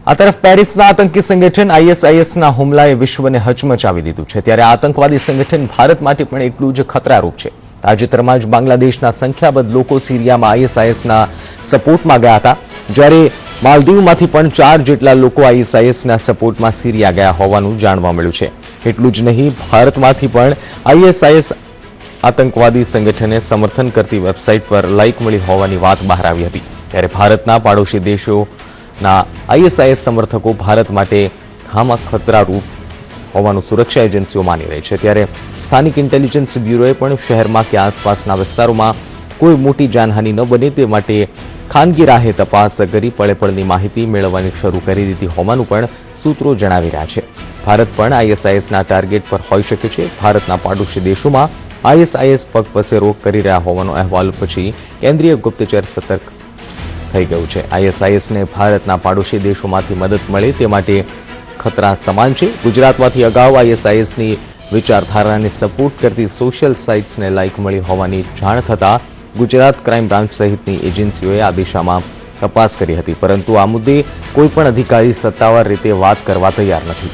આ તરફ પેરિસના આતંકી સંગઠન આઈએસઆઈએસના હુમલાએ વિશ્વને હચમચાવી દીધું છે, ત્યારે આતંકવાદી સંગઠન ભારત માટે પણ એટલું જ ખતરારૂપ છે। તાજેતરમાં જ બાંગ્લાદેશના સંખ્યાબંધ લોકો સિરિયામાં આઈએસઆઈએસના સપોર્ટમાં ગયા હતા, જ્યારે માલદીવમાંથી પણ 4 જેટલા લોકો આઈએસઆઈએસના સપોર્ટમાં સિરિયા ગયા હોવાનું જાણવા મળ્યું છે। એટલું જ નહીં, ભારતમાંથી પણ આઈએસઆઈએસ આતંકવાદી સંગઠનને સમર્થન કરતી વેબસાઇટ પર લાઇક મળી હોવાની વાત બહાર આવી હતી, ત્યારે ભારતના પાડોશી દેશોના આઈએસઆઈએસ સમર્થકો ભારત માટે ખતરારૂપ હોવાનું સુરક્ષા એજન્સીઓ માની રહી છે। ત્યારે સ્થાનિક ઇન્ટેલિજન્સ બ્યુરોએ પણ શહેરમાં કે આસપાસના વિસ્તારોમાં કોઈ મોટી જાનહાનિ ન બને તે માટે ખાનગી રાહે તપાસ કરી પળેપળની માહિતી મેળવવાની શરૂ કરી દીધી હોવાનું પણ સૂત્રો જણાવી રહ્યા છે। ભારત પણ આઈએસઆઈએસના ટાર્ગેટ પર હોઈ શકે છે। ભારતના પાડોશી દેશોમાં આઈએસઆઈએસ પગપેસારો કરી રહ્યા હોવાનો અહેવાલ પછી કેન્દ્રીય ગુપ્તચર સતર્ક થઈ ગયું છે। આઈએસઆઈએસને ભારતના પાડોશી દેશોમાંથી મદદ મળે તે માટે ખતરા સમાન છે। ગુજરાતમાંથી અગાઉ આઈએસઆઈએસની વિચારધારાને સપોર્ટ કરતી સોશિયલ સાઇટ્સને લાઇક મળી હોવાની જાણ થતાં ગુજરાત ક્રાઇમ બ્રાન્ચ સહિતની એજન્સીઓએ આ દિશામાં તપાસ કરી હતી, પરંતુ આ મુદ્દે કોઈપણ અધિકારી સત્તાવાર રીતે વાત કરવા તૈયાર નથી।